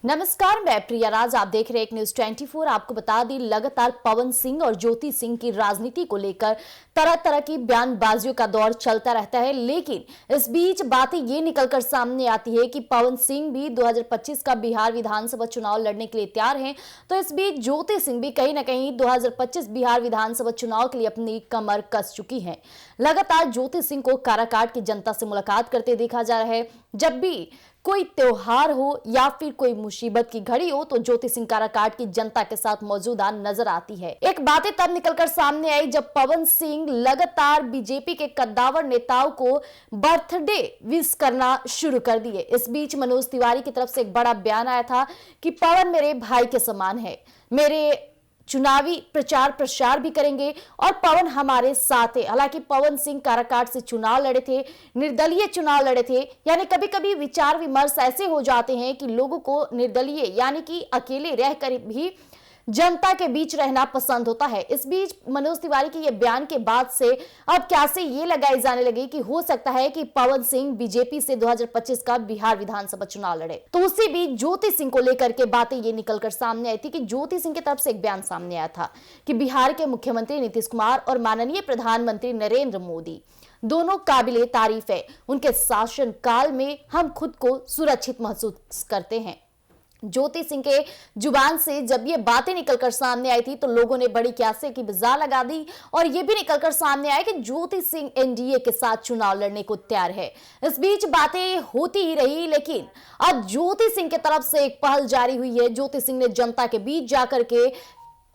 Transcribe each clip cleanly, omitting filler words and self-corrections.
नमस्कार, मैं प्रिया राज। आप देख रहे हैं एक न्यूज 24। आपको बता दें, लगातार पवन सिंह और ज्योति सिंह की राजनीति को लेकर तरह तरह की बयानबाजियों का दौर चलता रहता है, लेकिन इस बीच बातें ये निकलकर सामने आती है कि पवन सिंह भी 2025 का बिहार विधानसभा चुनाव लड़ने के लिए तैयार हैं। तो इस बीच ज्योति सिंह भी कहीं ना कहीं 2025 बिहार विधानसभा चुनाव के लिए अपनी कमर कस चुकी हैं। लगातार ज्योति सिंह को काराकाट की जनता से मुलाकात करते देखा जा रहा है। जब भी कोई त्योहार हो या फिर कोई मुसीबत की घड़ी हो तो ज्योति सिंह काराकाट की जनता के साथ मौजूदा नजर आती है। एक बातें तब निकलकर सामने आई जब पवन सिंह लगातार बीजेपी के कद्दावर नेताओं को बर्थडे विश करना शुरू कर दिए। इस बीच मनोज तिवारी की तरफ से एक बड़ा बयान आया था कि पवन मेरे भाई के समान है, मेरे चुनावी प्रचार प्रसार भी करेंगे और पवन हमारे साथ है। हालांकि पवन सिंह काराकाट से चुनाव लड़े थे, निर्दलीय चुनाव लड़े थे। यानी कभी कभी विचार विमर्श ऐसे हो जाते हैं कि लोगों को निर्दलीय यानी कि अकेले रहकर भी जनता के बीच रहना पसंद होता है। इस बीच मनोज तिवारी के ये बयान के बाद से अब कैसे ये लगाई जाने लगी कि हो सकता है कि पवन सिंह बीजेपी से 2025 का बिहार विधानसभा चुनाव लड़े। तो उसी बीच ज्योति सिंह को लेकर के बातें ये निकलकर सामने आई थी कि ज्योति सिंह की तरफ से एक बयान सामने आया था कि बिहार के मुख्यमंत्री नीतीश कुमार और माननीय प्रधानमंत्री नरेंद्र मोदी दोनों काबिले तारीफ है। उनके शासन काल में हम खुद को सुरक्षित महसूस करते हैं। ज्योति सिंह के जुबान से जब ये बातें निकलकर सामने आई थी तो लोगों ने बड़ी क्यासे की बाजार लगा दी और ये भी निकलकर सामने आया कि ज्योति सिंह एनडीए के साथ चुनाव लड़ने को तैयार है। इस बीच बातें होती ही रही, लेकिन अब ज्योति सिंह की तरफ से एक पहल जारी हुई है। ज्योति सिंह ने जनता के बीच जाकर के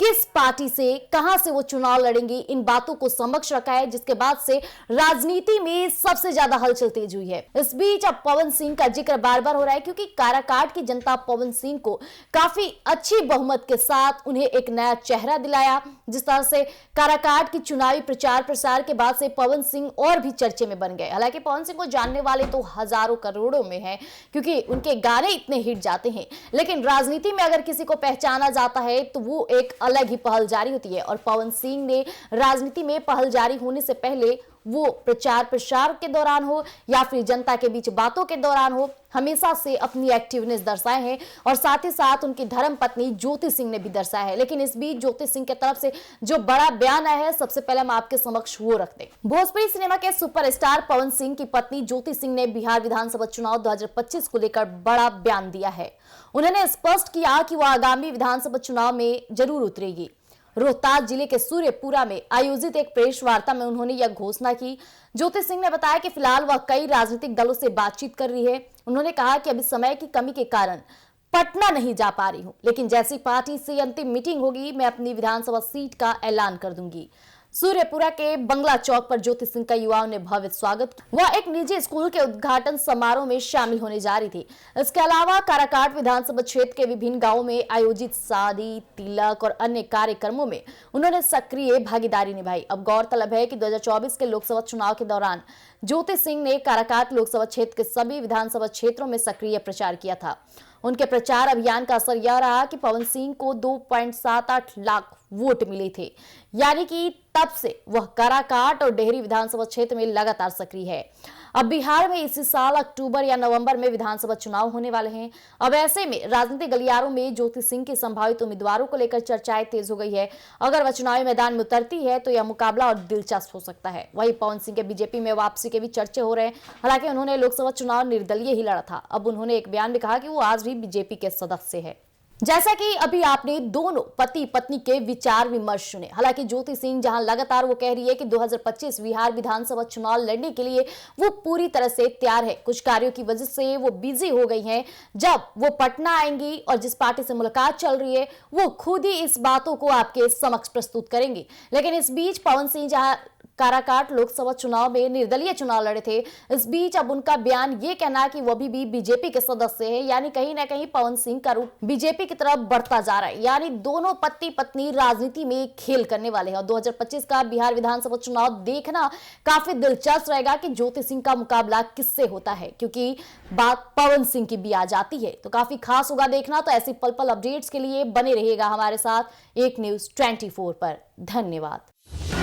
किस पार्टी से कहां से वो चुनाव लड़ेंगी इन बातों को समक्ष रखा है, जिसके बाद से राजनीति में सबसे ज्यादा हलचल तेज हुई है। इस बीच अब पवन सिंह का जिक्र बार बार हो रहा है क्योंकि काराकाट की जनता पवन सिंह को काफी अच्छी बहुमत के साथ उन्हें एक नया चेहरा दिलाया। जिस तरह से काराकाट की चुनावी प्रचार प्रसार के बाद से पवन सिंह और भी चर्चे में बन गए। हालांकि पवन सिंह को जानने वाले तो हजारों करोड़ों में हैं क्योंकि उनके गाने इतने हिट जाते हैं, लेकिन राजनीति में अगर किसी को पहचाना जाता है तो वो एक अलग ही पहल जारी होती है। और पवन सिंह ने राजनीति में पहल जारी होने से पहले वो प्रचार प्रसार के दौरान हो या फिर जनता के बीच बातों के दौरान हो, हमेशा से अपनी एक्टिवनेस दर्शाए हैं और साथ ही साथ उनकी धर्म पत्नी ज्योति सिंह ने भी दर्शाया है। लेकिन इस बीच ज्योति सिंह की तरफ से जो बड़ा बयान आया है, सबसे पहले हम आपके समक्ष वो रखते हैं। भोजपुरी सिनेमा के सुपरस्टार पवन सिंह की पत्नी ज्योति सिंह ने बिहार विधानसभा चुनाव 2025 को लेकर बड़ा बयान दिया है। उन्होंने स्पष्ट किया कि वो आगामी विधानसभा चुनाव में जरूर उतरेगी। रोहतास जिले के सूर्यपुरा में आयोजित एक प्रेस वार्ता में उन्होंने यह घोषणा की। ज्योति सिंह ने बताया कि फिलहाल वह कई राजनीतिक दलों से बातचीत कर रही है। उन्होंने कहा कि अभी समय की कमी के कारण पटना नहीं जा पा रही हूं, लेकिन जैसी पार्टी से अंतिम मीटिंग होगी मैं अपनी विधानसभा सीट का ऐलान कर दूंगी। सूर्यपुरा के बंगला चौक पर ज्योति सिंह का युवाओं ने भव्य स्वागत किया। वह एक निजी स्कूल के उद्घाटन समारोह में शामिल होने जा रही थी। इसके अलावा काराकाट विधानसभा क्षेत्र के विभिन्न गांवों में आयोजित शादी, तिलक और अन्य कार्यक्रमों में उन्होंने सक्रिय भागीदारी निभाई। अब गौरतलब है कि 2024 के लोकसभा चुनाव के दौरान ज्योति सिंह ने काराकाट लोकसभा क्षेत्र के सभी विधानसभा क्षेत्रों में सक्रिय प्रचार किया था। उनके प्रचार अभियान का असर यह रहा कि पवन सिंह को 2.78 लाख वोट मिले थे, यानी कि तब से वह काराकाट और डेहरी विधानसभा क्षेत्र में लगातार सक्रिय है। अब बिहार में इसी साल अक्टूबर या नवंबर में विधानसभा चुनाव होने वाले हैं। अब ऐसे में राजनीतिक गलियारों में ज्योति सिंह के संभावित उम्मीदवारों को लेकर चर्चाएं तेज हो गई है। अगर वह चुनावी मैदान में उतरती है तो यह मुकाबला और दिलचस्प हो सकता है। वहीं पवन सिंह के बीजेपी में वापसी के भी चर्चे हो रहे हैं। हालांकि उन्होंने लोकसभा चुनाव निर्दलीय ही लड़ा था। अब उन्होंने एक बयान में कहा कि वो आज भी बीजेपी के सदस्य है। जैसा कि अभी आपने दोनों पति पत्नी के विचार विमर्श सुने। हालांकि ज्योति सिंह जहां लगातार वो कह रही है कि 2025 बिहार विधानसभा चुनाव लड़ने के लिए वो पूरी तरह से तैयार है, कुछ कार्यों की वजह से वो बिजी हो गई हैं। जब वो पटना आएंगी और जिस पार्टी से मुलाकात चल रही है वो खुद ही इस बातों को आपके समक्ष प्रस्तुत करेंगी। लेकिन इस बीच पवन सिंह जहां काराकाट लोकसभा चुनाव में निर्दलीय चुनाव लड़े थे, इस बीच अब उनका बयान ये कहना कि वो भी बीजेपी के सदस्य है, यानी कहीं ना कहीं पवन सिंह का रूप बीजेपी की तरफ बढ़ता जा रहा है। यानी दोनों पति पत्नी राजनीति में खेल करने वाले हैं और 2025 का बिहार विधानसभा चुनाव देखना काफी दिलचस्प रहेगा कि ज्योति सिंह का मुकाबला किससे होता है, क्योंकि बात पवन सिंह की भी आ जाती है। तो काफी खास होगा देखना। तो ऐसी पल पल अपडेट्स के लिए बने रहिएगा हमारे साथ एक न्यूज 24 पर। धन्यवाद।